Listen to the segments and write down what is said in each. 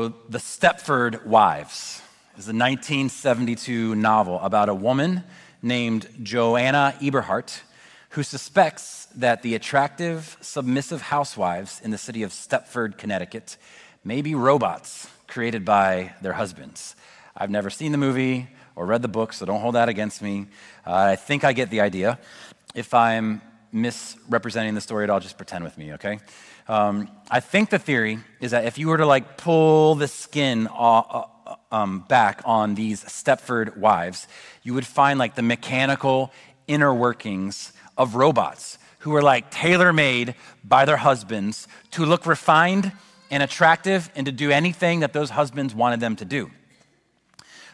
So The Stepford Wives is a 1972 novel about a woman named Joanna Eberhardt who suspects that the attractive, submissive housewives in the city of Stepford, Connecticut may be robots created by their husbands. I've never seen the movie or read the book, so don't hold that against me. I think I get the idea. If I'm misrepresenting the story at all, just pretend with me, okay? I think the theory is that if you were to pull the skin back on these Stepford wives, you would find the mechanical inner workings of robots who were tailor-made by their husbands to look refined and attractive and to do anything that those husbands wanted them to do.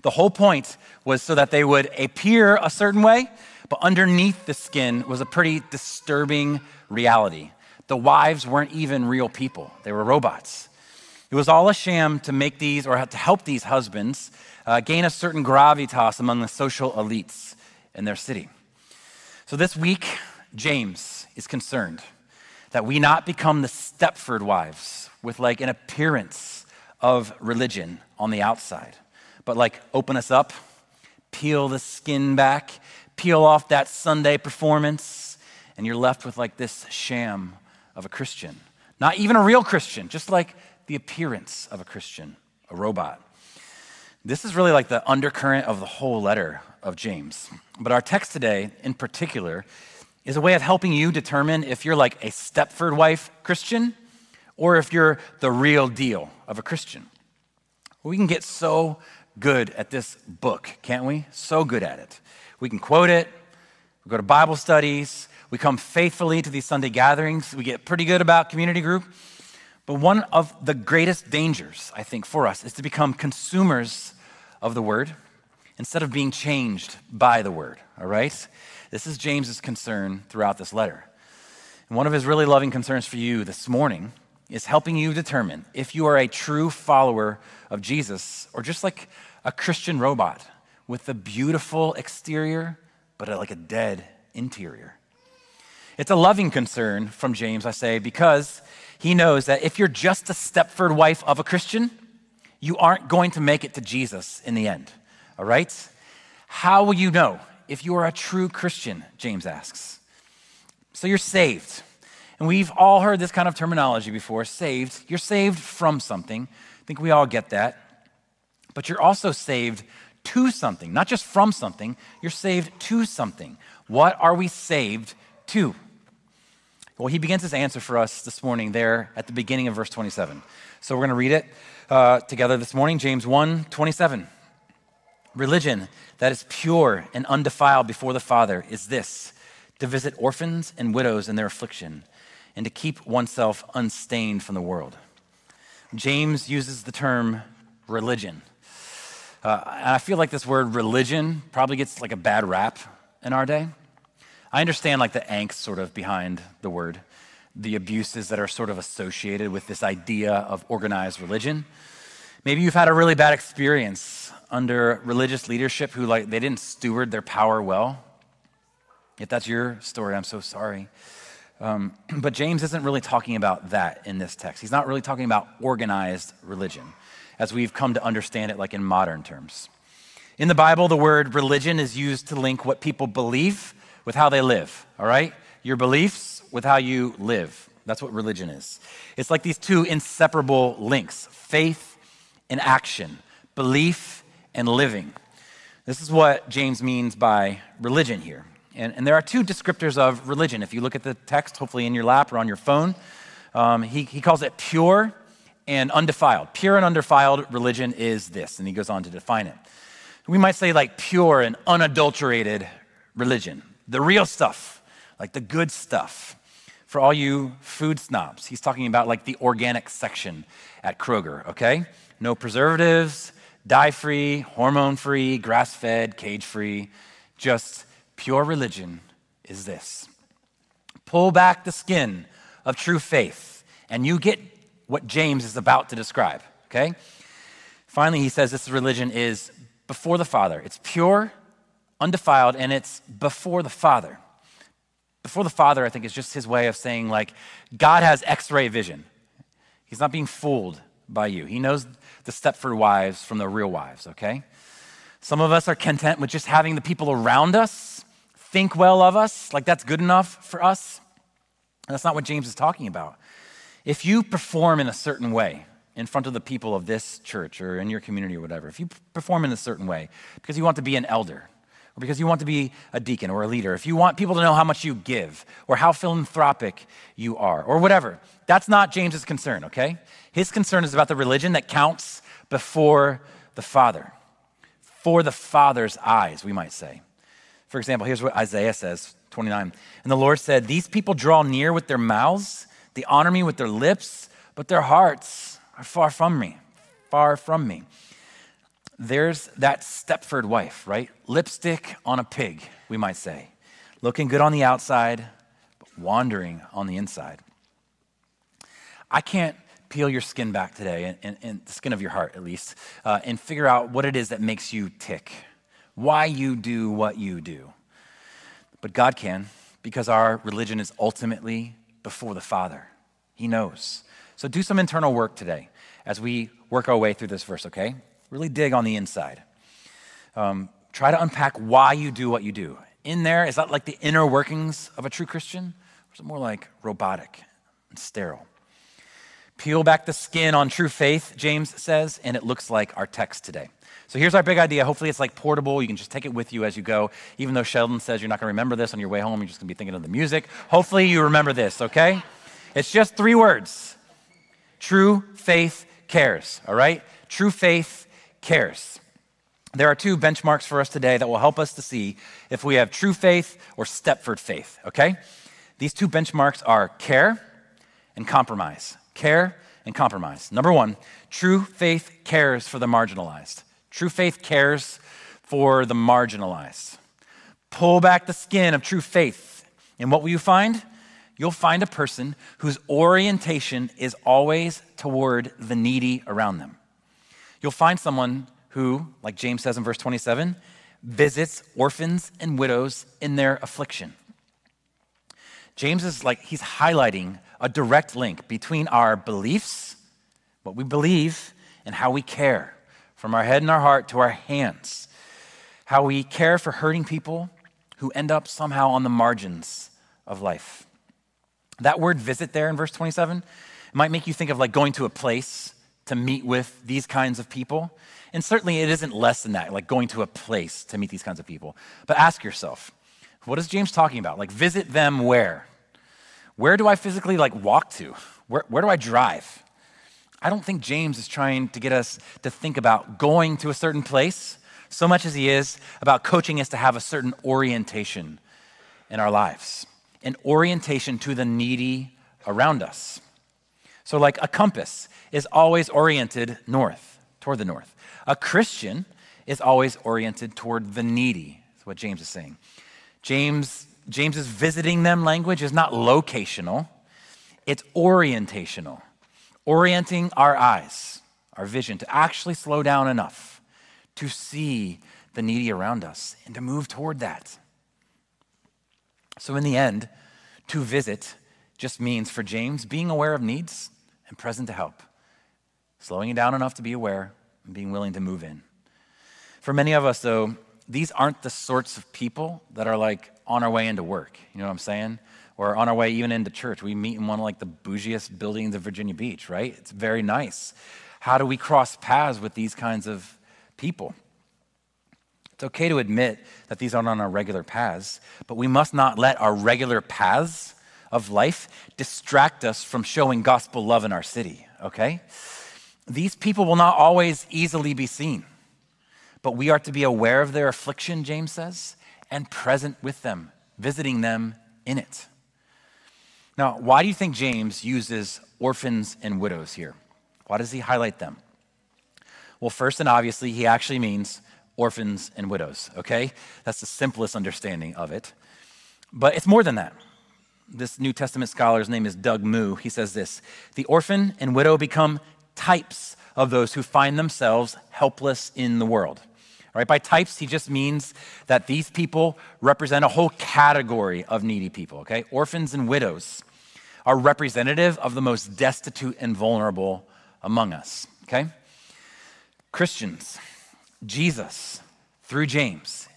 The whole point was so that they would appear a certain way, but underneath the skin was a pretty disturbing reality. The wives weren't even real people. They were robots. It was all a sham to make these, or to help these husbands gain a certain gravitas among the social elites in their city. So this week, James is concerned that we not become the Stepford wives with an appearance of religion on the outside, but open us up, peel the skin back, peel off that Sunday performance, and you're left with this sham of a Christian. Not even a real Christian, just the appearance of a Christian, a robot. This is really the undercurrent of the whole letter of James. But our text today, in particular, is a way of helping you determine if you're a Stepford wife Christian or if you're the real deal of a Christian. We can get so good at this book, can't we? So good at it. We can quote it, we go to Bible studies, we come faithfully to these Sunday gatherings, we get pretty good about community group. But one of the greatest dangers, I think, for us is to become consumers of the word instead of being changed by the word, all right? This is James's concern throughout this letter. And one of his really loving concerns for you this morning is helping you determine if you are a true follower of Jesus or just a Christian robot with a beautiful exterior, but a dead interior. It's a loving concern from James, I say, because he knows that if you're just a Stepford wife of a Christian, you aren't going to make it to Jesus in the end, all right? How will you know if you are a true Christian, James asks. So you're saved. And we've all heard this kind of terminology before, saved. You're saved from something. I think we all get that. But you're also saved to something, not just from something. You're saved to something. What are we saved to? Well, he begins his answer for us this morning there at the beginning of verse 27. So we're going to read it together this morning, James 1:27. Religion that is pure and undefiled before the Father is this, to visit orphans and widows in their affliction, and to keep oneself unstained from the world. James uses the term religion. And I feel like this word religion probably gets a bad rap in our day. I understand the angst sort of behind the word, the abuses that are sort of associated with this idea of organized religion. Maybe you've had a really bad experience under religious leadership who they didn't steward their power well. If that's your story, I'm so sorry. But James isn't really talking about that in this text. He's not really talking about organized religion as we've come to understand it in modern terms. In the Bible, the word religion is used to link what people believe with how they live, all right? Your beliefs with how you live. That's what religion is. It's these two inseparable links, faith and action, belief and living. This is what James means by religion here. And there are two descriptors of religion. If you look at the text, hopefully in your lap or on your phone, he calls it pure and undefiled. Pure and undefiled religion is this, and he goes on to define it. We might say pure and unadulterated religion. The real stuff, the good stuff. For all you food snobs, he's talking about the organic section at Kroger, okay? No preservatives, dye-free, hormone-free, grass-fed, cage-free. Just pure religion is this. Pull back the skin of true faith, and you get what James is about to describe, okay? Finally, he says this religion is before the Father. It's pure, undefiled, and it's before the Father. Before the Father, I think, is just his way of saying God has X-ray vision. He's not being fooled by you. He knows the Stepford wives from the real wives, okay? Some of us are content with just having the people around us think well of us, like that's good enough for us. And that's not what James is talking about. If you perform in a certain way in front of the people of this church or in your community or whatever, if you perform in a certain way because you want to be an elder or because you want to be a deacon or a leader, if you want people to know how much you give or how philanthropic you are or whatever, that's not James's concern, okay? His concern is about the religion that counts before the Father, for the Father's eyes, we might say. For example, here's what Isaiah says, 29. And the Lord said, these people draw near with their mouths, they honor me with their lips, but their hearts are far from me, far from me. There's that Stepford wife, right? Lipstick on a pig, we might say. Looking good on the outside, but wandering on the inside. I can't peel your skin back today, and the skin of your heart at least, and figure out what it is that makes you tick, why you do what you do. But God can, because our religion is ultimately before the Father. He knows. So do some internal work today as we work our way through this verse, okay? Really dig on the inside. Try to unpack why you do what you do. In there, is that like the inner workings of a true Christian? Or is it more like robotic and sterile? Peel back the skin on true faith, James says, and it looks like our text today. So here's our big idea. Hopefully it's like portable. You can just take it with you as you go. Even though Sheldon says you're not going to remember this on your way home, you're just going to be thinking of the music. Hopefully you remember this, okay? It's just 3 words. True faith cares, all right? True faith cares. There are 2 benchmarks for us today that will help us to see if we have true faith or Stepford faith, okay? These 2 benchmarks are care and compromise. Care and compromise. Number 1, true faith cares for the marginalized. True faith cares for the marginalized. Pull back the skin of true faith. And what will you find? You'll find a person whose orientation is always toward the needy around them. You'll find someone who, like James says in verse 27, visits orphans and widows in their affliction. James is he's highlighting a direct link between our beliefs, what we believe, and how we care, from our head and our heart to our hands. How we care for hurting people who end up somehow on the margins of life. That word visit there in verse 27 might make you think of like going to a place to meet with these kinds of people. And certainly it isn't less than that, like going to a place to meet these kinds of people. But ask yourself, what is James talking about? Like visit them where? Where do I physically walk to? Where do I drive? I don't think James is trying to get us to think about going to a certain place so much as he is about coaching us to have a certain orientation in our lives, an orientation to the needy around us. So like a compass is always oriented north, toward the north. A Christian is always oriented toward the needy, is what James is saying. James's visiting them language is not locational, it's orientational. Orienting our eyes, our vision, to actually slow down enough to see the needy around us and to move toward that. So in the end, to visit just means for James being aware of needs and present to help, slowing it down enough to be aware and being willing to move in. For many of us, though, these aren't the sorts of people that are on our way into work. You know what I'm saying? Or on our way even into church. We meet in one of the bougiest buildings of Virginia Beach, right? It's very nice. How do we cross paths with these kinds of people? It's okay to admit that these aren't on our regular paths, but we must not let our regular paths of life distract us from showing gospel love in our city, okay? These people will not always easily be seen, but we are to be aware of their affliction, James says, and present with them, visiting them in it. Now, why do you think James uses orphans and widows here? Why does he highlight them? Well, first and obviously, he actually means orphans and widows, okay? That's the simplest understanding of it. But it's more than that. This New Testament scholar's name is Doug Moo. He says this: the orphan and widow become types of those who find themselves helpless in the world. All right, by types, he just means that these people represent a whole category of needy people, okay? Orphans and widows are representative of the most destitute and vulnerable among us, okay? Christians, Jesus, through James,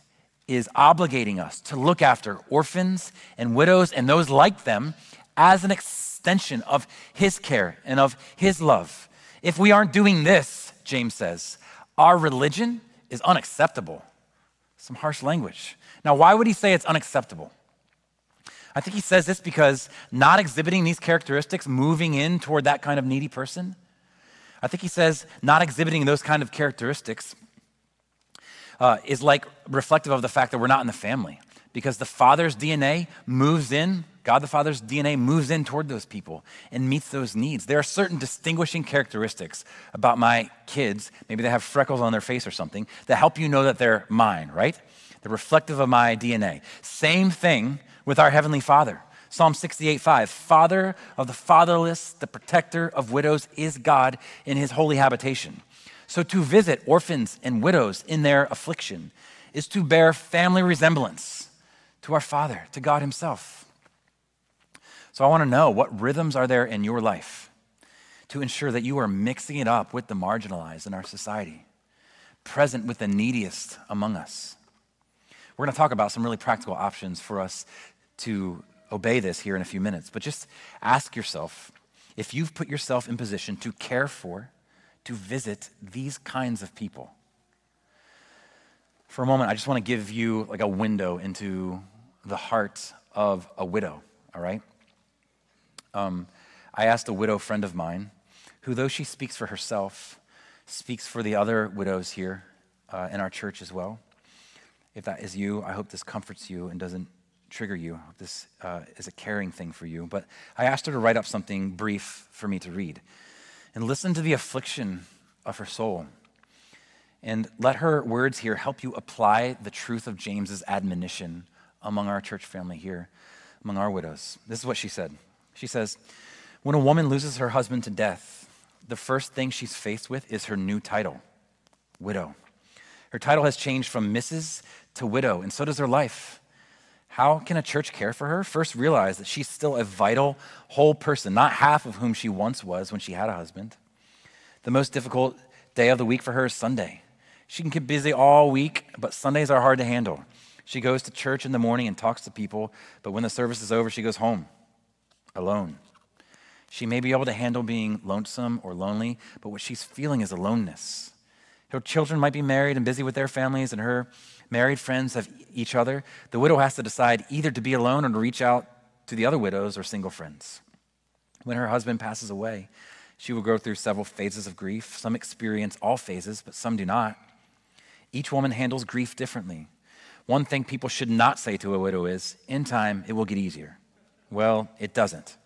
is obligating us to look after orphans and widows and those like them as an extension of his care and of his love. If we aren't doing this, James says, our religion is unacceptable. Some harsh language. Now, why would he say it's unacceptable? I think he says this because not exhibiting these characteristics, moving in toward that kind of needy person, I think he says not exhibiting those kind of characteristics is like reflective of the fact that we're not in the family, because the Father's DNA moves in, God the Father's DNA moves in toward those people and meets those needs. There are certain distinguishing characteristics about my kids, maybe they have freckles on their face or something, that help you know that they're mine, right? They're reflective of my DNA. Same thing with our Heavenly Father. Psalm 68:5, Father of the fatherless, the protector of widows is God in his holy habitation. So to visit orphans and widows in their affliction is to bear family resemblance to our Father, to God himself. So I want to know, what rhythms are there in your life to ensure that you are mixing it up with the marginalized in our society, present with the neediest among us? We're going to talk about some really practical options for us to obey this here in a few minutes, but just ask yourself if you've put yourself in position to care for, to visit these kinds of people. For a moment, I just want to give you like a window into the heart of a widow, all right? I asked a widow friend of mine, who though she speaks for herself, speaks for the other widows here in our church as well. If that is you, I hope this comforts you and doesn't trigger you. I hope this is a caring thing for you. But I asked her to write up something brief for me to read and listen to the affliction of her soul. And let her words here help you apply the truth of James's admonition among our church family here, among our widows. This is what she said. She says, when a woman loses her husband to death, the first thing she's faced with is her new title, widow. Her title has changed from Mrs. to widow, and so does her life. How can a church care for her? First, realize that she's still a vital, whole person, not half of whom she once was when she had a husband. The most difficult day of the week for her is Sunday. She can get busy all week, but Sundays are hard to handle. She goes to church in the morning and talks to people, but when the service is over, she goes home alone. She may be able to handle being lonesome or lonely, but what she's feeling is aloneness. Her children might be married and busy with their families, and her married friends have each other. The widow has to decide either to be alone or to reach out to the other widows or single friends. When her husband passes away, she will go through several phases of grief. Some experience all phases, but some do not. Each woman handles grief differently. One thing people should not say to a widow is, in time, it will get easier. Well, it doesn't.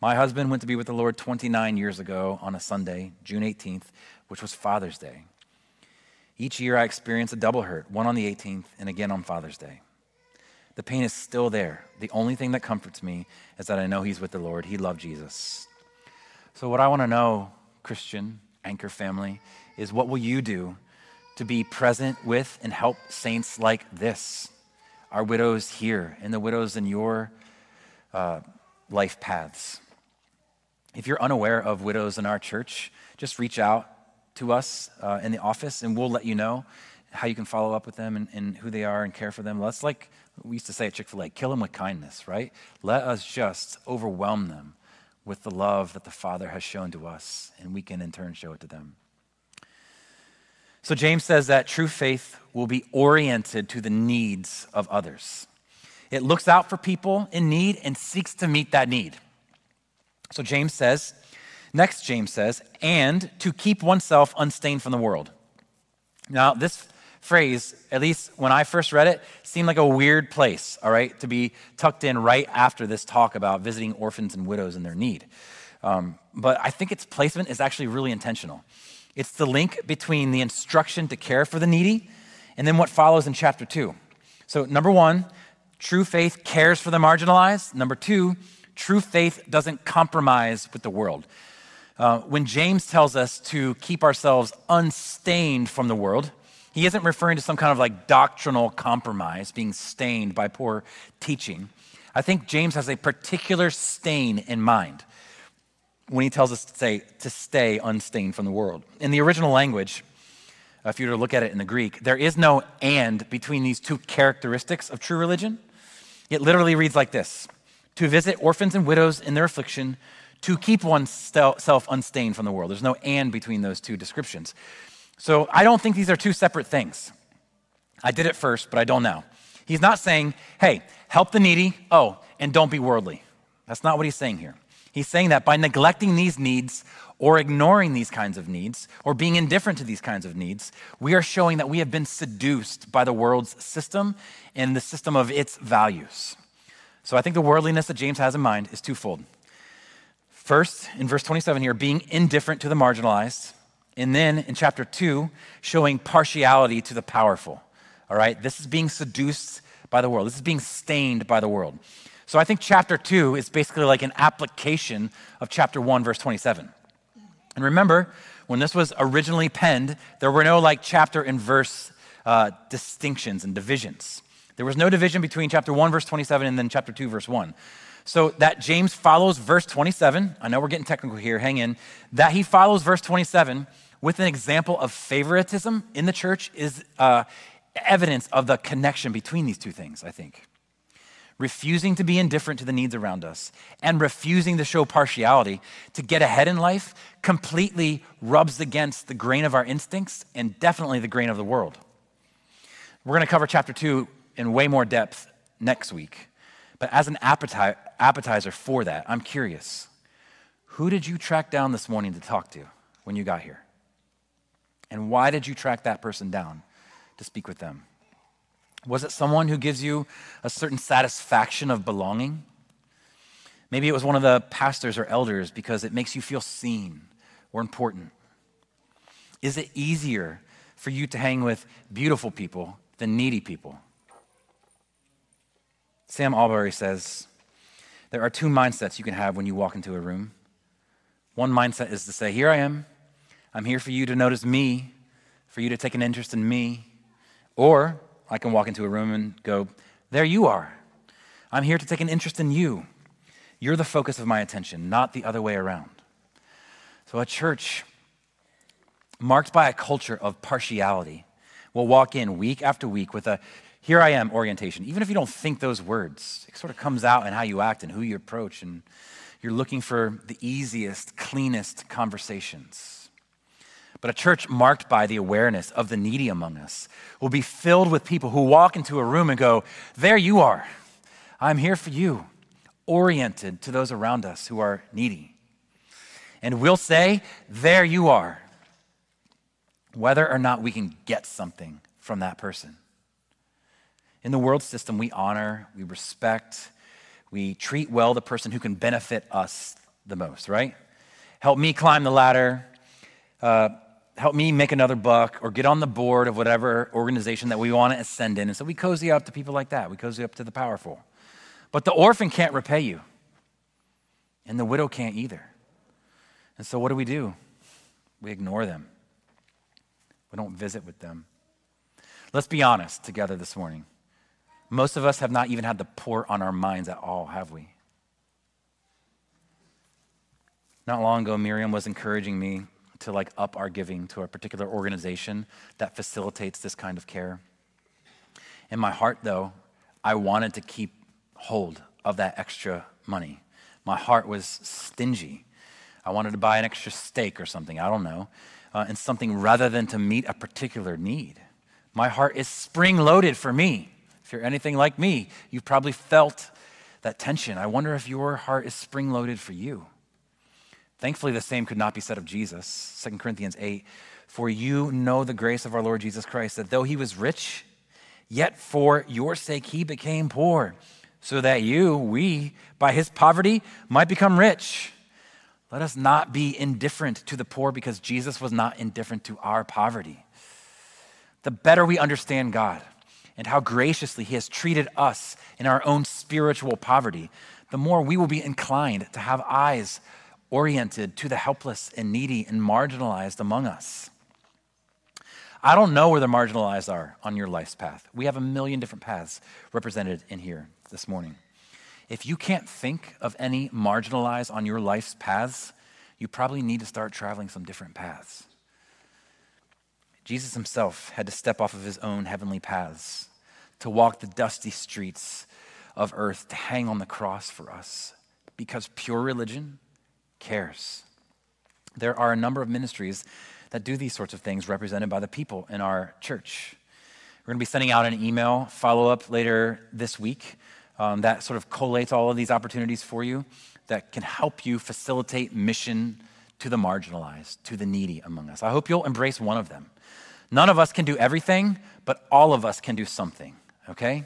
My husband went to be with the Lord 29 years ago on a Sunday, June 18th, which was Father's Day. Each year I experience a double hurt, one on the 18th and again on Father's Day. The pain is still there. The only thing that comforts me is that I know he's with the Lord. He loved Jesus. So what I want to know, Christian, Anchor family, is what will you do to be present with and help saints like this, our widows here and the widows in your life paths? If you're unaware of widows in our church, just reach out to us in the office and we'll let you know how you can follow up with them and who they are and care for them. Let's, like we used to say at Chick-fil-A, kill them with kindness, right? Let us just overwhelm them with the love that the Father has shown to us, and we can in turn show it to them. So James says that true faith will be oriented to the needs of others. It looks out for people in need and seeks to meet that need. So James says, and to keep oneself unstained from the world. Now, this phrase, at least when I first read it, seemed like a weird place, all right, to be tucked in right after this talk about visiting orphans and widows in their need. But I think its placement is actually really intentional. It's the link between the instruction to care for the needy and then what follows in chapter 2. So number 1, true faith cares for the marginalized. Number 2, true faith doesn't compromise with the world. When James tells us to keep ourselves unstained from the world, he isn't referring to some kind of like doctrinal compromise, being stained by poor teaching. I think James has a particular stain in mind. when he tells us to stay unstained from the world. In the original language, if you were to look at it in the Greek, there is no and between these two characteristics of true religion. It literally reads like this: to visit orphans and widows in their affliction, to keep oneself unstained from the world. There's no and between those two descriptions. So I don't think these are two separate things. I did it first, but I don't now. He's not saying, hey, help the needy, and don't be worldly. That's not what he's saying here. He's saying that by neglecting these needs or ignoring these kinds of needs or being indifferent to these kinds of needs, we are showing that we have been seduced by the world's system and the system of its values. So I think the worldliness that James has in mind is twofold. First, in verse 27 here, being indifferent to the marginalized. And then in chapter 2, showing partiality to the powerful. All right? This is being seduced by the world. This is being stained by the world. So I think chapter 2 is basically like an application of chapter 1, verse 27. And remember, when this was originally penned, there were no like chapter and verse distinctions and divisions. There was no division between chapter 1, verse 27 and then chapter 2, verse 1. So that James follows verse 27, I know we're getting technical here, hang in, that he follows verse 27 with an example of favoritism in the church is evidence of the connection between these two things, I think. Refusing to be indifferent to the needs around us and refusing to show partiality to get ahead in life completely rubs against the grain of our instincts and definitely the grain of the world. We're going to cover chapter 2 in way more depth next week. But as an appetizer for that, I'm curious, who did you track down this morning to talk to when you got here? And why did you track that person down to speak with them? Was it someone who gives you a certain satisfaction of belonging? Maybe it was one of the pastors or elders because it makes you feel seen or important. Is it easier for you to hang with beautiful people than needy people? Sam Albury says, there are two mindsets you can have when you walk into a room. One mindset is to say, here I am. I'm here for you to notice me, for you to take an interest in me. Or I can walk into a room and go, there you are. I'm here to take an interest in you. You're the focus of my attention, not the other way around. So a church marked by a culture of partiality will walk in week after week with a here I am orientation. Even if you don't think those words, it sort of comes out in how you act and who you approach, and you're looking for the easiest, cleanest conversations. But a church marked by the awareness of the needy among us will be filled with people who walk into a room and go, there you are. I'm here for you, oriented to those around us who are needy. And we'll say, there you are, whether or not we can get something from that person. In the world system, we honor, we respect, we treat well the person who can benefit us the most, right? Help me climb the ladder, help me make another buck, or get on the board of whatever organization that we want to ascend in. And so we cozy up to people like that. We cozy up to the powerful. But the orphan can't repay you, and the widow can't either. And so what do? We ignore them. We don't visit with them. Let's be honest together this morning. Most of us have not even had the poor on our minds at all, have we? Not long ago, Miriam was encouraging me to up our giving to a particular organization that facilitates this kind of care. In my heart, though, I wanted to keep hold of that extra money. My heart was stingy. I wanted to buy an extra steak or something, I don't know, and something rather than to meet a particular need. My heart is spring-loaded for me. If you're anything like me, you've probably felt that tension. I wonder if your heart is spring-loaded for you. Thankfully, the same could not be said of Jesus. 2 Corinthians 8, for you know the grace of our Lord Jesus Christ, that though he was rich, yet for your sake he became poor, so that we, by his poverty, might become rich. Let us not be indifferent to the poor because Jesus was not indifferent to our poverty. The better we understand God and how graciously he has treated us in our own spiritual poverty, the more we will be inclined to have eyes oriented to the helpless and needy and marginalized among us. I don't know where the marginalized are on your life's path. We have a million different paths represented in here this morning. If you can't think of any marginalized on your life's paths, you probably need to start traveling some different paths. Jesus himself had to step off of his own heavenly paths to walk the dusty streets of earth, to hang on the cross for us, because pure religion cares. There are a number of ministries that do these sorts of things represented by the people in our church. We're going to be sending out an email follow-up later this week that sort of collates all of these opportunities for you that can help you facilitate mission to the marginalized, to the needy among us. I hope you'll embrace one of them. None of us can do everything, but all of us can do something, okay?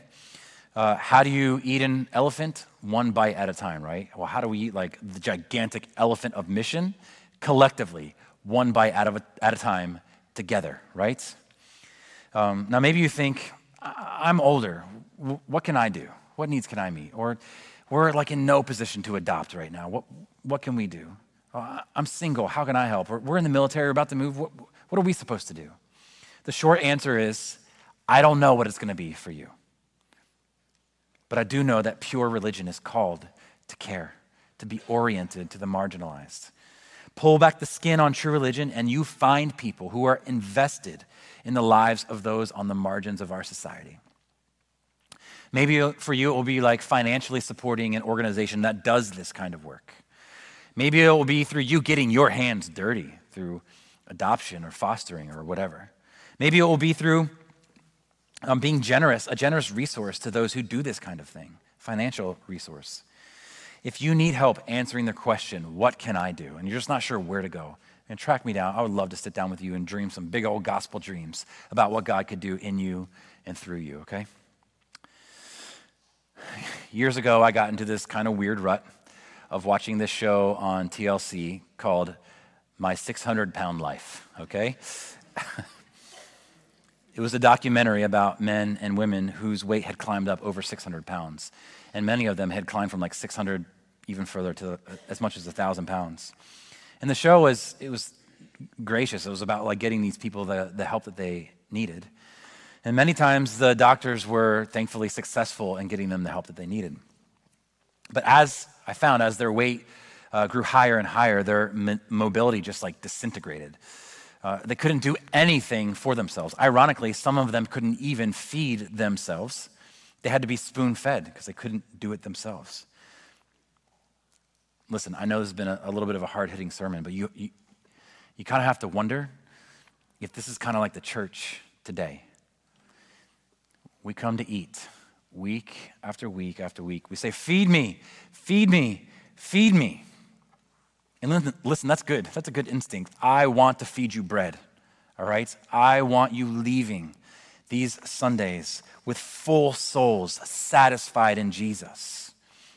How do you eat an elephant? One bite at a time, right? Well, how do we eat like the gigantic elephant of mission? Collectively, one bite at a time together, right? Now, maybe you think, I'm older. What can I do? What needs can I meet? Or we're like in no position to adopt right now. What can we do? I'm single. How can I help? Or we're in the military. We're about to move. What are we supposed to do? The short answer is, I don't know what it's going to be for you. But I do know that pure religion is called to care, to be oriented to the marginalized. Pull back the skin on true religion and you find people who are invested in the lives of those on the margins of our society. Maybe for you, it will be like financially supporting an organization that does this kind of work. Maybe it will be through you getting your hands dirty through adoption or fostering or whatever. Maybe it will be through being generous, a generous resource to those who do this kind of thing, financial resource. If you need help answering the question, what can I do? And you're just not sure where to go, and track me down. I would love to sit down with you and dream some big old gospel dreams about what God could do in you and through you, okay? Years ago, I got into this kind of weird rut of watching this show on TLC called My 600-Pound Life, okay? It was a documentary about men and women whose weight had climbed up over 600 pounds. And many of them had climbed from like 600 even further to as much as 1,000 pounds. And the show was gracious. It was about like getting these people the help that they needed. And many times the doctors were thankfully successful in getting them the help that they needed. But as I found, as their weight grew higher and higher, their mobility just like disintegrated. They couldn't do anything for themselves. Ironically, some of them couldn't even feed themselves. They had to be spoon-fed because they couldn't do it themselves. Listen, I know this has been a little bit of a hard-hitting sermon, but you kind of have to wonder if this is kind of like the church today. We come to eat week after week after week. We say, feed me, feed me, feed me. And listen, that's good. That's a good instinct. I want to feed you bread, all right? I want you leaving these Sundays with full souls, satisfied in Jesus.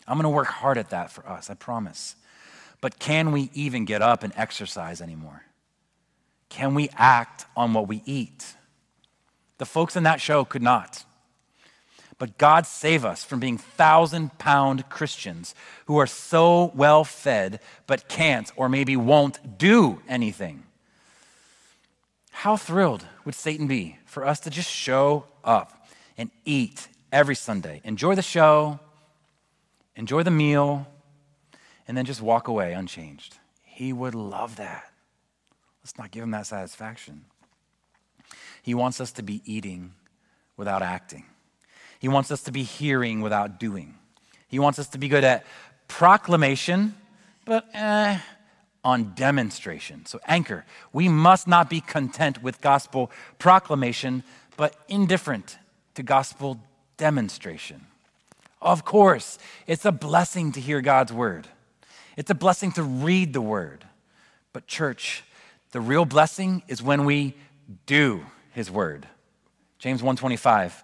I'm going to work hard at that for us, I promise. But can we even get up and exercise anymore? Can we act on what we eat? The folks in that show could not. But God save us from being 1,000-pound Christians who are so well fed but can't or maybe won't do anything. How thrilled would Satan be for us to just show up and eat every Sunday, enjoy the show, enjoy the meal, and then just walk away unchanged? He would love that. Let's not give him that satisfaction. He wants us to be eating without acting. He wants us to be hearing without doing. He wants us to be good at proclamation, but on demonstration. So anchor, we must not be content with gospel proclamation, but indifferent to gospel demonstration. Of course, it's a blessing to hear God's word. It's a blessing to read the word. But church, the real blessing is when we do his word. James 1:25.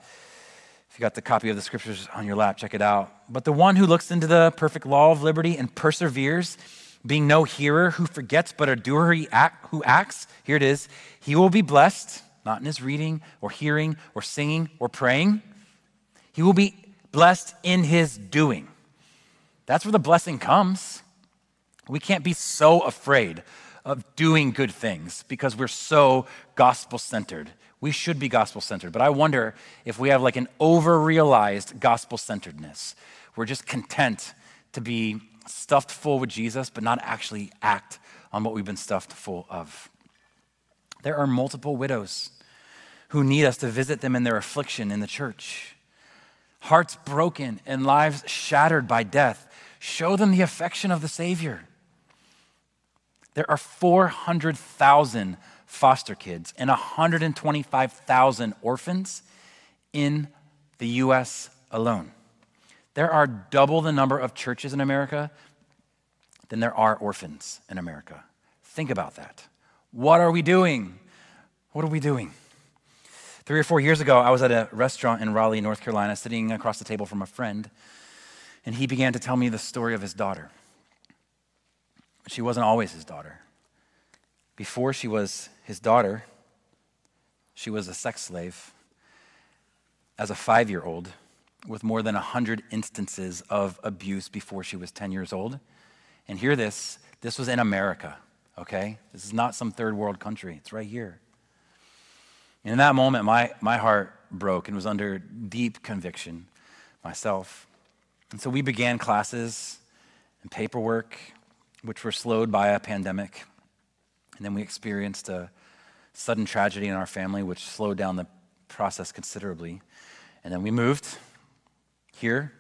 If you got the copy of the scriptures on your lap, check it out. But the one who looks into the perfect law of liberty and perseveres, being no hearer who forgets, but a doer who acts, here it is, he will be blessed, not in his reading or hearing or singing or praying. He will be blessed in his doing. That's where the blessing comes. We can't be so afraid of doing good things because we're so gospel-centered. We should be gospel-centered, but I wonder if we have like an over-realized gospel-centeredness. We're just content to be stuffed full with Jesus, but not actually act on what we've been stuffed full of. There are multiple widows who need us to visit them in their affliction in the church. Hearts broken and lives shattered by death. Show them the affection of the Savior. There are 400,000 foster kids and 125,000 orphans in the U.S. alone. There are double the number of churches in America than there are orphans in America. Think about that. What are we doing? What are we doing? 3 or 4 years ago, I was at a restaurant in Raleigh, North Carolina, sitting across the table from a friend, and he began to tell me the story of his daughter. She wasn't always his daughter. Before she was his daughter, she was a sex slave as a 5-year-old with more than 100 instances of abuse before she was 10 years old. And hear this was in America, okay? This is not some third world country. It's right here. And in that moment, my heart broke and was under deep conviction myself. And so we began classes and paperwork, which were slowed by a pandemic. And then we experienced a sudden tragedy in our family, which slowed down the process considerably. And then we moved here,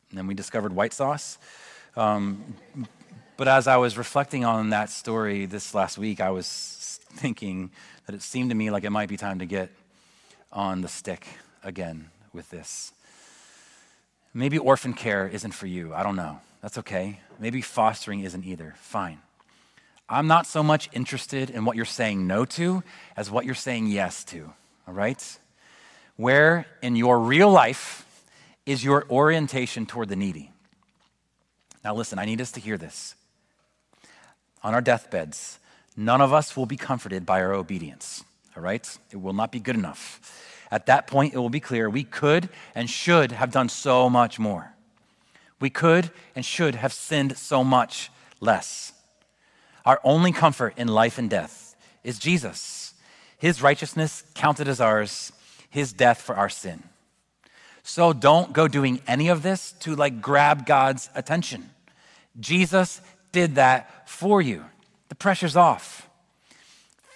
and then we discovered white sauce. But as I was reflecting on that story this last week, I was thinking that it seemed to me like it might be time to get on the stick again with this. Maybe orphan care isn't for you. I don't know. That's okay. Maybe fostering isn't either. Fine. I'm not so much interested in what you're saying no to as what you're saying yes to, all right? Where in your real life is your orientation toward the needy? Now listen, I need us to hear this. On our deathbeds, none of us will be comforted by our obedience, all right? It will not be good enough. At that point, it will be clear we could and should have done so much more. We could and should have sinned so much less. Our only comfort in life and death is Jesus. His righteousness counted as ours, his death for our sin. So don't go doing any of this to grab God's attention. Jesus did that for you. The pressure's off.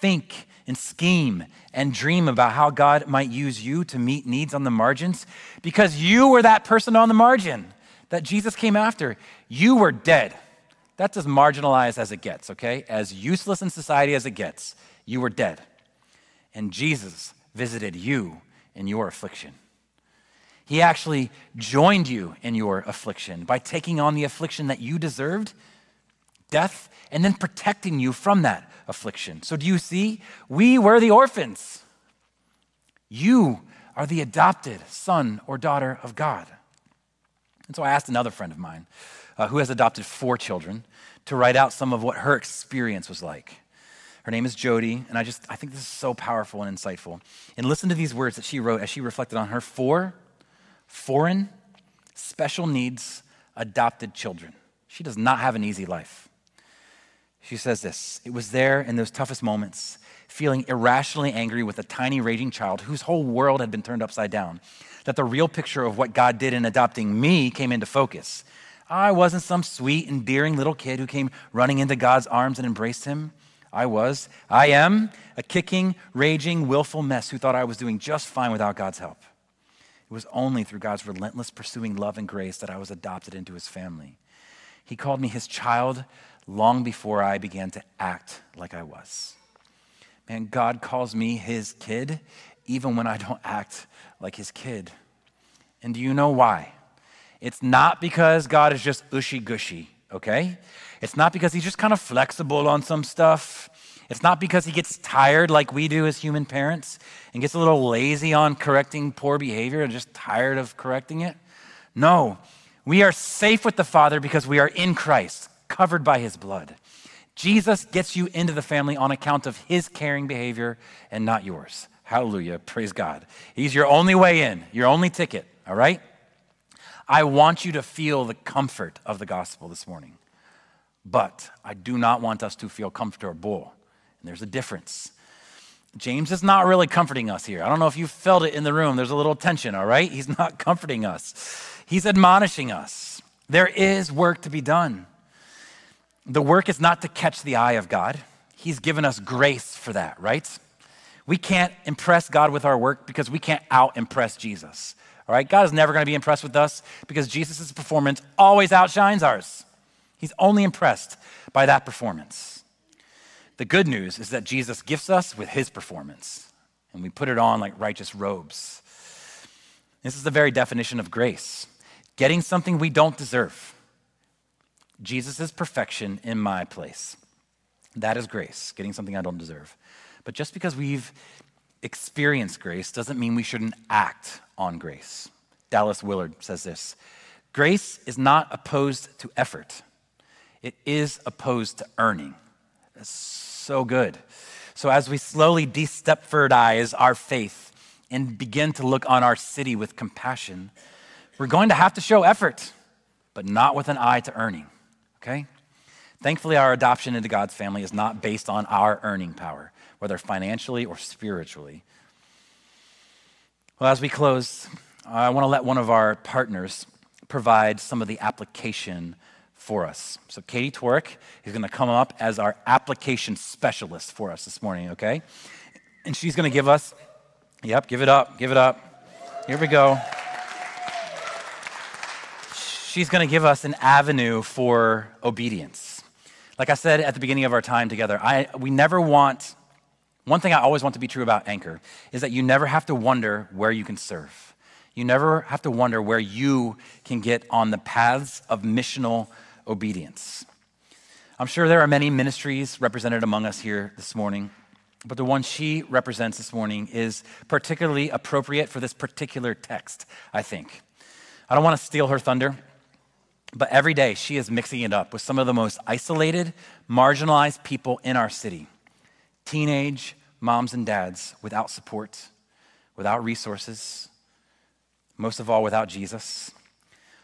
Think and scheme and dream about how God might use you to meet needs on the margins because you were that person on the margin that Jesus came after. You were dead. That's as marginalized as it gets, okay? As useless in society as it gets. You were dead. And Jesus visited you in your affliction. He actually joined you in your affliction by taking on the affliction that you deserved, death, and then protecting you from that affliction. So do you see? We were the orphans. You are the adopted son or daughter of God. And so I asked another friend of mine who has adopted 4 children to write out some of what her experience was like. Her name is Jody, and I think this is so powerful and insightful. And listen to these words that she wrote as she reflected on her 4 foreign, special needs, adopted children. She does not have an easy life. She says this: it was there in those toughest moments, feeling irrationally angry with a tiny raging child whose whole world had been turned upside down, that the real picture of what God did in adopting me came into focus. I wasn't some sweet, endearing little kid who came running into God's arms and embraced him. I am a kicking, raging, willful mess who thought I was doing just fine without God's help. It was only through God's relentless pursuing love and grace that I was adopted into his family. He called me his child long before I began to act like I was. Man, God calls me his kid even when I don't act like his kid. And do you know why? It's not because God is just ushy-gushy, okay? It's not because he's just kind of flexible on some stuff. It's not because he gets tired like we do as human parents and gets a little lazy on correcting poor behavior and just tired of correcting it. No, we are safe with the Father because we are in Christ, covered by his blood. Jesus gets you into the family on account of his caring behavior and not yours. Hallelujah, praise God. He's your only way in, your only ticket, all right? I want you to feel the comfort of the gospel this morning, but I do not want us to feel comfortable. And there's a difference. James is not really comforting us here. I don't know if you felt it in the room. There's a little tension, all right? He's not comforting us. He's admonishing us. There is work to be done. The work is not to catch the eye of God. He's given us grace for that, right? We can't impress God with our work because we can't out-impress Jesus, all right? God is never going to be impressed with us because Jesus' performance always outshines ours. He's only impressed by that performance. The good news is that Jesus gifts us with his performance, and we put it on like righteous robes. This is the very definition of grace, getting something we don't deserve. Jesus' perfection in my place. That is grace, getting something I don't deserve. But just because we've experienced grace doesn't mean we shouldn't act on grace. Dallas Willard says this: grace is not opposed to effort. It is opposed to earning. That's so good. So as we slowly de-Stepfordize our faith and begin to look on our city with compassion, we're going to have to show effort, but not with an eye to earning, okay? Thankfully, our adoption into God's family is not based on our earning power, whether financially or spiritually. Well, as we close, I want to let one of our partners provide some of the application for us. So Katie Twerk is going to come up as our application specialist for us this morning, okay? And she's going to give us, give it up. Here we go. She's going to give us an avenue for obedience. Like I said at the beginning of our time together, one thing I always want to be true about Anchor is that you never have to wonder where you can serve. You never have to wonder where you can get on the paths of missional obedience. I'm sure there are many ministries represented among us here this morning, but the one she represents this morning is particularly appropriate for this particular text, I think. I don't want to steal her thunder, but every day she is mixing it up with some of the most isolated, marginalized people in our city. Teenage moms and dads without support, without resources, most of all without Jesus.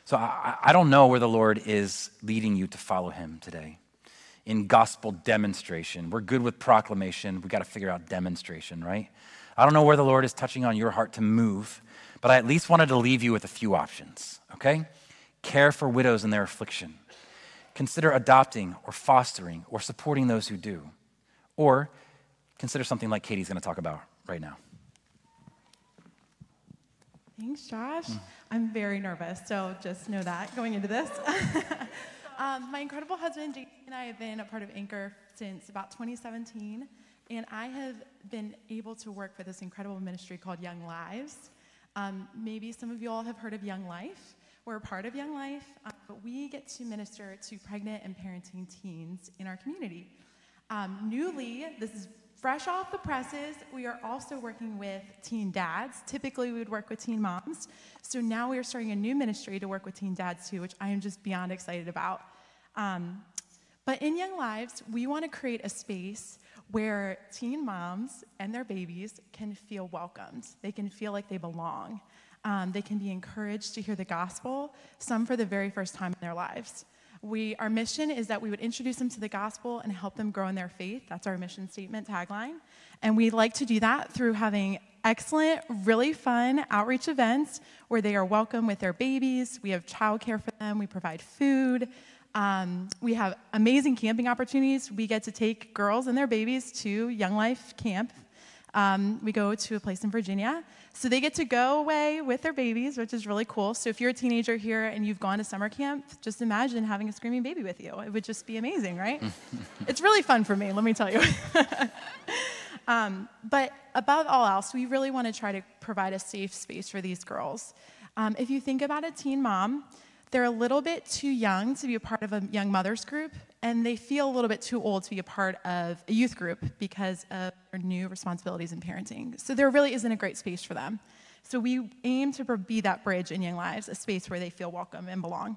So I don't know where the Lord is leading you to follow him today. In gospel demonstration, we're good with proclamation. We got to figure out demonstration, right? I don't know where the Lord is touching on your heart to move, but I at least wanted to leave you with a few options, okay? Care for widows in their affliction. Consider adopting or fostering or supporting those who do. Or consider something like Katie's going to talk about right now. Thanks, Josh. I'm very nervous, so just know that going into this. My incredible husband, Jason, and I have been a part of Anchor since about 2017, and I have been able to work for this incredible ministry called Young Lives. Maybe some of you all have heard of Young Life. We're a part of Young Life, but we get to minister to pregnant and parenting teens in our community. Newly, this is fresh off the presses, we are also working with teen dads. Typically, we would work with teen moms. So now we are starting a new ministry to work with teen dads too, which I am just beyond excited about. But in Young Lives, we want to create a space where teen moms and their babies can feel welcomed. They can feel like they belong. They can be encouraged to hear the gospel, some for the very first time in their lives. Our mission is that we would introduce them to the gospel and help them grow in their faith. That's our mission statement tagline. And we like to do that through having excellent, really fun outreach events where they are welcome with their babies. We have childcare for them. We provide food. We have amazing camping opportunities. We get to take girls and their babies to Young Life Camp. We go to a place in Virginia. So they get to go away with their babies, which is really cool. So if you're a teenager here and you've gone to summer camp, just imagine having a screaming baby with you. It would just be amazing, right? It's really fun for me, let me tell you. But above all else, we really want to try to provide a safe space for these girls. If you think about a teen mom, they're a little bit too young to be a part of a young mothers group, and they feel a little bit too old to be a part of a youth group because of their new responsibilities in parenting. So there really isn't a great space for them. So we aim to be that bridge in Young Lives, a space where they feel welcome and belong.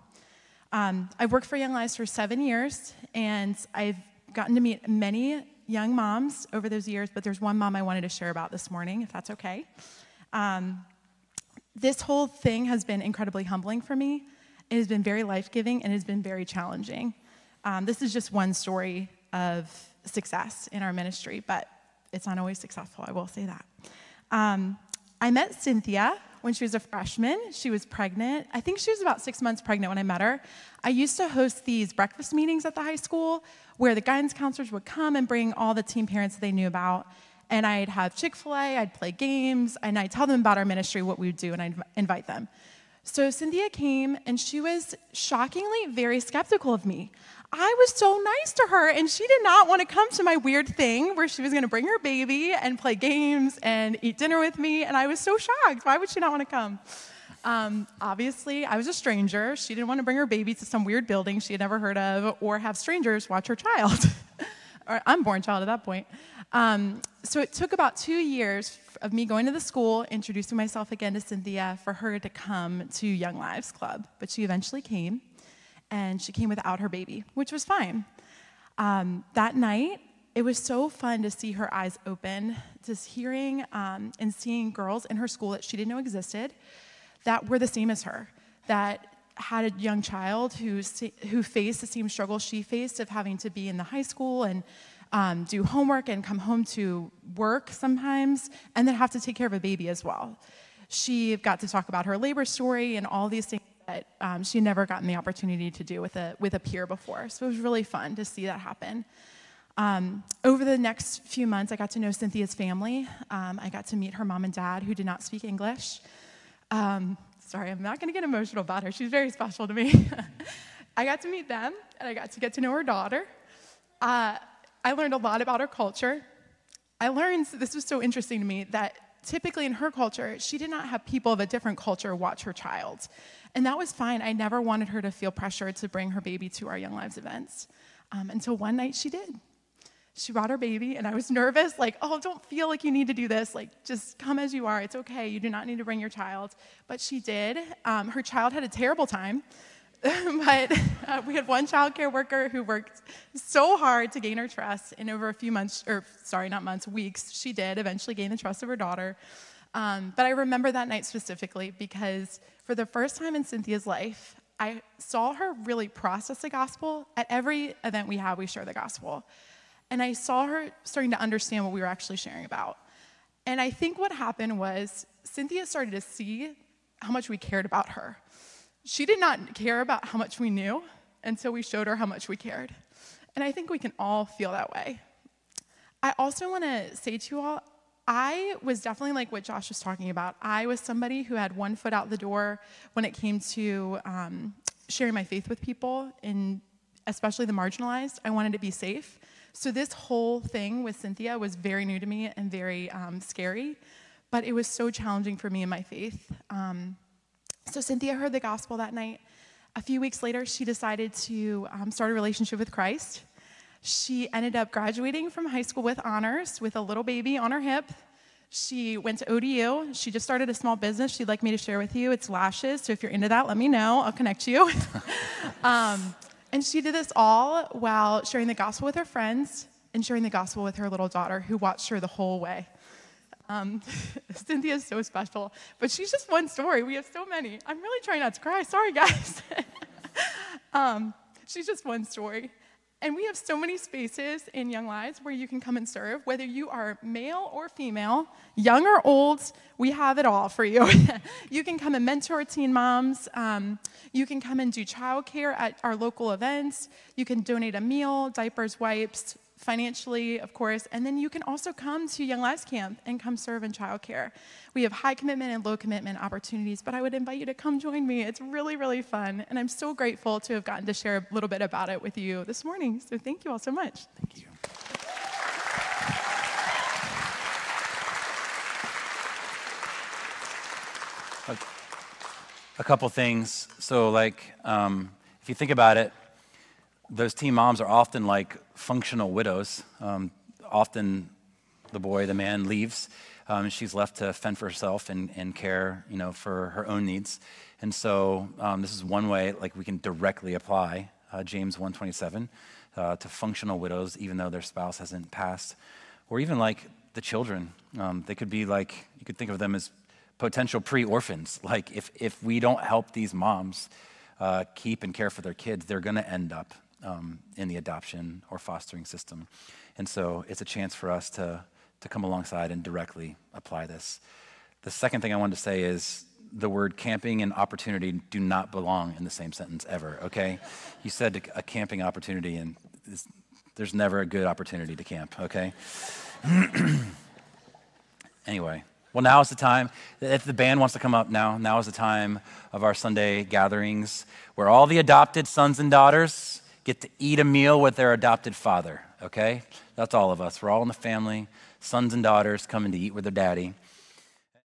I've worked for Young Lives for 7 years, and I've gotten to meet many young moms over those years, but there's one mom I wanted to share about this morning, if that's okay. This whole thing has been incredibly humbling for me. It has been very life-giving, and it has been very challenging. This is just one story of success in our ministry, but it's not always successful, I will say that. I met Cynthia when she was a freshman. She was pregnant. I think she was about 6 months pregnant when I met her. I used to host these breakfast meetings at the high school where the guidance counselors would come and bring all the teen parents that they knew about. And I'd have Chick-fil-A, I'd play games, and I'd tell them about our ministry, what we would do, and I'd invite them. So Cynthia came, and she was shockingly very skeptical of me. I was so nice to her, and she did not want to come to my weird thing where she was going to bring her baby and play games and eat dinner with me, and I was so shocked. Why would she not want to come? Obviously, I was a stranger. She didn't want to bring her baby to some weird building she had never heard of or have strangers watch her child, or unborn child at that point. So it took about 2 years of me going to the school, introducing myself again to Cynthia, for her to come to Young Lives Club. But she eventually came, and she came without her baby, which was fine. That night, it was so fun to see her eyes open, just hearing and seeing girls in her school that she didn't know existed that were the same as her, that had a young child who faced the same struggle she faced of having to be in the high school and do homework and come home to work sometimes, and then have to take care of a baby as well. She got to talk about her labor story and all these things that she never gotten the opportunity to do with a peer before. So it was really fun to see that happen. Over the next few months, I got to know Cynthia's family. I got to meet her mom and dad, who did not speak English. Sorry, I'm not going to get emotional about her. She's very special to me. I got to meet them, and I got to get to know her daughter. I learned a lot about her culture. I learned, this was so interesting to me, that typically in her culture, she did not have people of a different culture watch her child. And that was fine. I never wanted her to feel pressure to bring her baby to our Young Lives events. Until one night she did. She brought her baby, and I was nervous, like, oh, don't feel like you need to do this. Like, just come as you are. It's okay. You do not need to bring your child. But she did. Her child had a terrible time. But we had one child care worker who worked so hard to gain her trust, and over a few months, weeks, she did eventually gain the trust of her daughter. But I remember that night specifically because for the first time in Cynthia's life, I saw her really process the gospel. At every event we have, we share the gospel. And I saw her starting to understand what we were actually sharing about. And I think what happened was Cynthia started to see how much we cared about her. She did not care about how much we knew until we showed her how much we cared. And I think we can all feel that way. I also want to say to you all, I was definitely like what Josh was talking about. I was somebody who had one foot out the door when it came to sharing my faith with people, and especially the marginalized. I wanted to be safe. So this whole thing with Cynthia was very new to me and very scary, but it was so challenging for me in my faith. So Cynthia heard the gospel that night. A few weeks later, she decided to start a relationship with Christ. She ended up graduating from high school with honors, with a little baby on her hip. She went to ODU. She just started a small business she'd like me to share with you. It's lashes, so if you're into that, let me know. I'll connect you. And she did this all while sharing the gospel with her friends and sharing the gospel with her little daughter, who watched her the whole way. Cynthia is so special, but she's just one story. We have so many. I'm really trying not to cry. Sorry, guys. She's just one story. And we have so many spaces in Young Lives where you can come and serve, whether you are male or female, young or old, we have it all for you. You can come and mentor teen moms. You can come and do childcare at our local events. You can donate a meal, diapers, wipes, financially, of course, and then you can also come to Young Lives Camp and come serve in childcare. We have high commitment and low commitment opportunities, but I would invite you to come join me. It's really, really fun, and I'm so grateful to have gotten to share a little bit about it with you this morning, so thank you all so much. Thank you. A couple things. So, if you think about it, those teen moms are often like functional widows. Often the man leaves. She's left to fend for herself and care, for her own needs. And so this is one way, we can directly apply James 1:27 to functional widows, even though their spouse hasn't passed. Or even the children. They could be you could think of them as potential pre-orphans. If we don't help these moms keep and care for their kids, they're going to end up in the adoption or fostering system. And so it's a chance for us to come alongside and directly apply this. The second thing I wanted to say is the word camping and opportunity do not belong in the same sentence ever, okay? You said a camping opportunity, and there's never a good opportunity to camp, okay? Anyway, well, now is the time. If the band wants to come up now is the time of our Sunday gatherings where all the adopted sons and daughters get to eat a meal with their adopted father, okay? That's all of us. We're all in the family, sons and daughters coming to eat with their daddy.